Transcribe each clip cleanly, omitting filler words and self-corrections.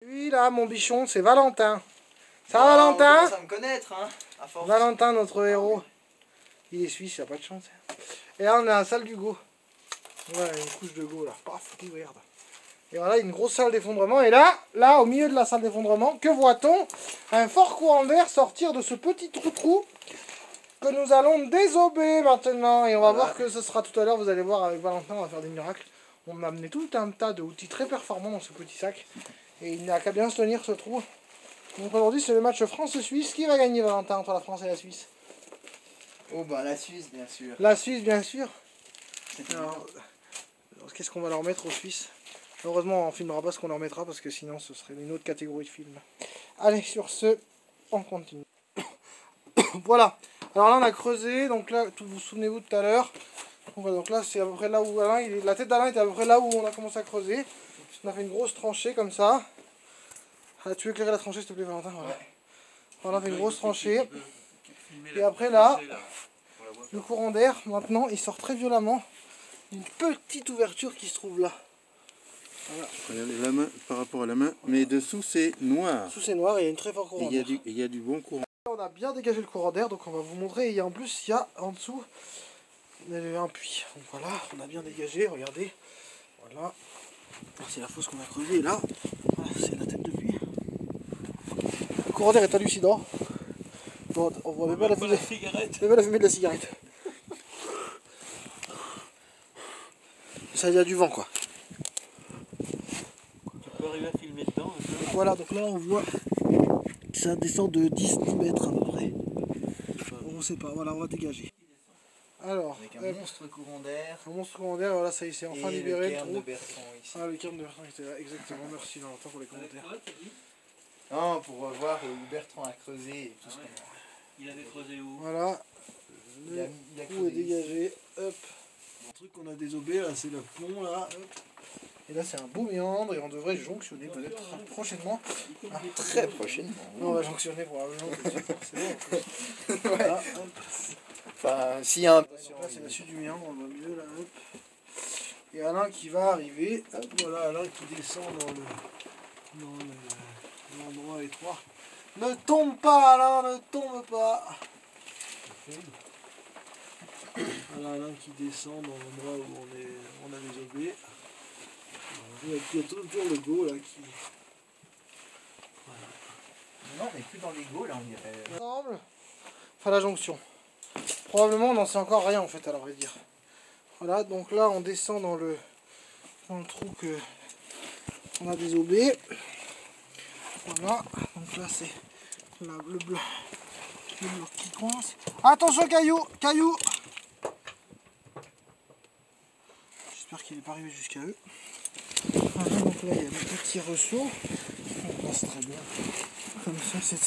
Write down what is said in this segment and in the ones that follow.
Lui là, mon bichon, c'est Valentin. Ça va, Valentin? On commence à me connaître, hein, à force. Valentin, notre héros. Il est suisse, il a pas de chance. Et là, on est à la salle du go. Voilà, une couche de go là. Paf, regarde. Et voilà, une grosse salle d'effondrement. Et là, au milieu de la salle d'effondrement, que voit-on? Un fort courant d'air sortir de ce petit trou que nous allons désober maintenant. Et on va voir que ce sera tout à l'heure. Vous allez voir avec Valentin, on va faire des miracles. On a amené tout un tas d'outils très performants dans ce petit sac. Et il n'a qu'à bien se tenir ce trou. Donc aujourd'hui, c'est le match France-Suisse. Qui va gagner, Valentin, entre la France et la Suisse? Oh bah la Suisse, bien sûr. La Suisse, bien sûr. Alors, qu'est-ce qu'on va leur mettre aux Suisses? Heureusement, on filmera pas ce qu'on leur mettra parce que sinon, ce serait une autre catégorie de film. Allez, sur ce, on continue. Voilà. Alors là, on a creusé. Donc là, vous vous souvenez-vous tout à l'heure. Donc là, c'est à peu près là où Alain, la tête d'Alain était à peu près là où on a commencé à creuser. On a fait une grosse tranchée comme ça. Ah, tu veux éclairer la tranchée, s'il te plaît, Valentin? Voilà. On a fait une grosse tranchée. Et après là, le courant d'air, maintenant, il sort très violemment d'une petite ouverture qui se trouve là. Voilà. Regardez la main par rapport à la main, mais dessous c'est noir. Dessous c'est noir et il y a une très forte courant d'air. Il y a du bon courant. On a bien dégagé le courant d'air, donc on va vous montrer. Et en plus, il y a en dessous un puits. Donc voilà, on a bien dégagé, regardez. Voilà. C'est la fosse qu'on a creusée. Et là, voilà, c'est la tête de puits. Le courant d'air est hallucinant. Bon, on voit même pas la fumée. Même la fumée de la cigarette. Ça, il y a du vent, quoi. Tu peux arriver à filmer dedans. Voilà, donc là on voit que ça descend de 10 mètres à peu près. On sait pas, voilà, on va dégager. Alors, Avec un monstre courant d'air. un monstre courant d'air, voilà, ça y est, c'est enfin libéré. Le cairn de Bertrand ici. Ah, le cairn de Bertrand était là, exactement, merci Valentin pour les commentaires. Non, pour voir où Bertrand a creusé et tout ce qu'on a. Il avait creusé où? Voilà, Il a le trou creusé est dégagé, hop. Le truc qu'on a désobé, là, c'est le pont, là, hop. Et là, c'est un beau méandre et on devrait jonctionner peut-être prochainement. Ah, très prochainement. on va jonctionner probablement, forcément. Voilà, hop. Enfin, s'il y a un... Là, c'est la suite du méandre, on voit mieux, là, hop. Et Alain qui va arriver, hop, voilà, Alain qui descend dans l'endroit étroit. Ne tombe pas, Alain, ne tombe pas. Voilà, Alain qui descend dans l'endroit où on a désobé. Il y a toujours le go là qui... Voilà. Non, on n'est plus dans l'ego là, on dirait. Ensemble, enfin la jonction. Probablement on n'en sait encore rien en fait à la vrai dire. Voilà, donc là on descend dans le trou que on a désobé. Voilà, donc là c'est le bloc qui coince. Attention caillou, caillou. J'espère qu'il n'est pas arrivé jusqu'à eux. Voilà, donc là il y a le petit ressaut. On passe très bien. Comme ça, c'est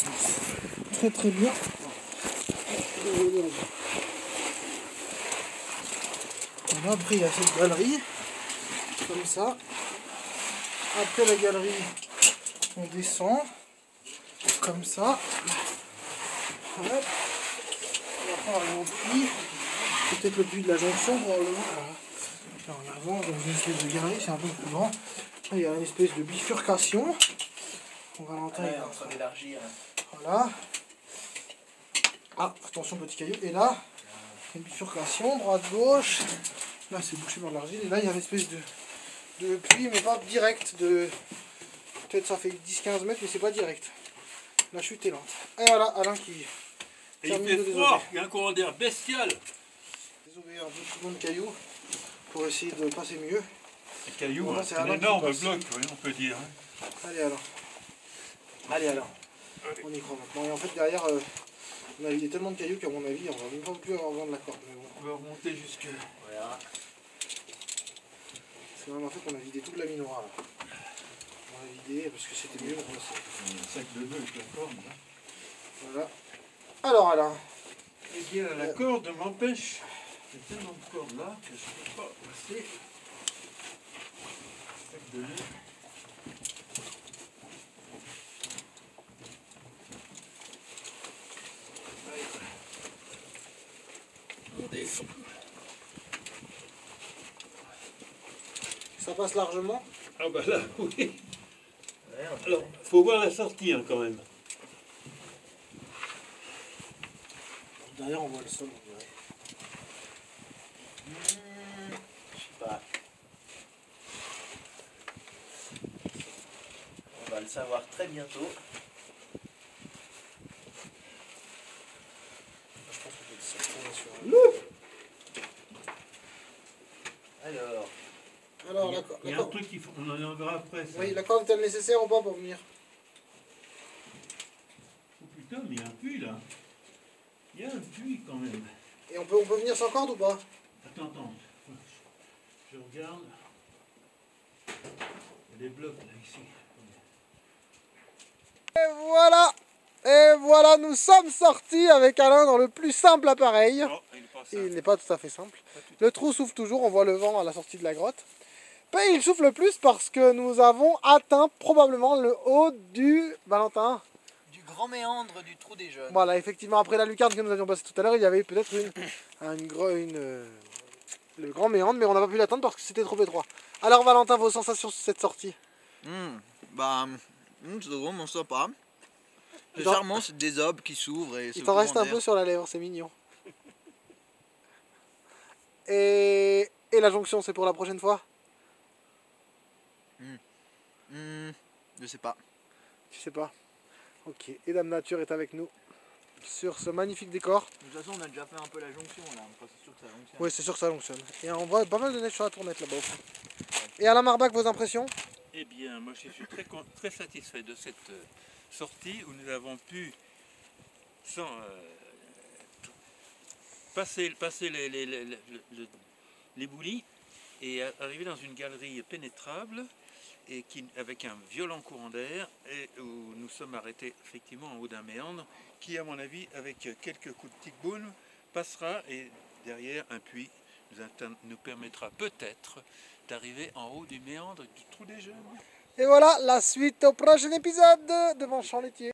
très très bien. Voilà, après il y a cette galerie. Comme ça. Après la galerie, on descend. Comme ça. Hop. Et après on arrive au puits. Peut-être le puits de la jonction probablement. Voilà. Là on avance dans une espèce de galerie, c'est un peu plus grand. Là il y a une espèce de bifurcation. Valentin Ouais, on va élargir. Voilà. Ah, attention petit caillou. Et là, une bifurcation, droite-gauche. Là c'est bouché par l'argile. Et là il y a une espèce de puits, mais pas direct. Peut-être ça fait 10-15 mètres, mais c'est pas direct. La chute est lente. Et voilà, Alain qui... Et il fait froid, il y a un courant d'air bestial. Désolé, un peu plus long de cailloux pour essayer de passer mieux. Le caillou, Voilà, c'est c'est un Alain qui énorme passe. bloc, oui, on peut dire. Hein. Allez alors. Allez alors. On y croit maintenant. Et en fait derrière, on a vidé tellement de cailloux qu'à mon avis, on va même pas plus avoir besoin de la corde. Mais bon. On va remonter jusque... Voilà. C'est vraiment en fait qu'on a vidé toute la minoire là. On a vidé parce que c'était mieux pour passer. Un sac de nœuds avec la corde. Là. Voilà. Alors Alain. Eh bien, la corde m'empêche. Il y a tellement de cordes là que je ne peux pas passer. Sac de nœuds. On descend. Ça passe largement. Ah bah là, oui. Alors, faut voir la sortie hein, quand même. Derrière, on voit le sol. Je sais pas. On va le savoir très bientôt. Je pense qu'on peut le sortir sur Alors, Alors, Il y a un truc qu'il faut, on en verra après. Ça. oui, la corde est-elle nécessaire ou pas pour venir? Oh putain, mais il y a un puits là. Il y a un puits quand même. Et on peut venir sans corde ou pas? Attends. Je regarde. Il y a des blocs là, ici. Et voilà, nous sommes sortis avec Alain dans le plus simple appareil. Non, il n'est pas Et ça. il n'est pas tout à fait simple. Le trou souffle toujours, on voit le vent à la sortie de la grotte. Mais il souffle plus parce que nous avons atteint probablement le haut du Valentin. du grand méandre du trou des jeunes. Voilà, effectivement, après la lucarne que nous avions passée tout à l'heure, il y avait peut-être le grand méandre, mais on n'a pas pu l'atteindre parce que c'était trop étroit. Alors Valentin, vos sensations sur cette sortie? C'est vraiment sympa. C'est Dans- charmant, c'est des arbres qui s'ouvrent et Il t'en reste un peu sur la lèvre, c'est mignon. Et la jonction, c'est pour la prochaine fois? Je sais pas. Je sais pas. Ok, et Dame Nature est avec nous sur ce magnifique décor. De toute façon, on a déjà fait un peu la jonction là. Enfin, c'est sûr que ça fonctionne. Oui, c'est sûr que ça fonctionne. Et on voit pas mal de neige sur la tournette là-bas. Et Alain Marbac, vos impressions? Eh bien, moi je suis très satisfait de cette sortie où nous avons pu passer les boulis et arriver dans une galerie pénétrable et avec un violent courant d'air et où nous sommes arrêtés effectivement en haut d'un méandre qui, à mon avis, avec quelques coups de tic-boune, passera et derrière un puits nous permettra peut-être d'arriver en haut du méandre du trou des jeunes. Et voilà, la suite au prochain épisode de Manchant Laitier.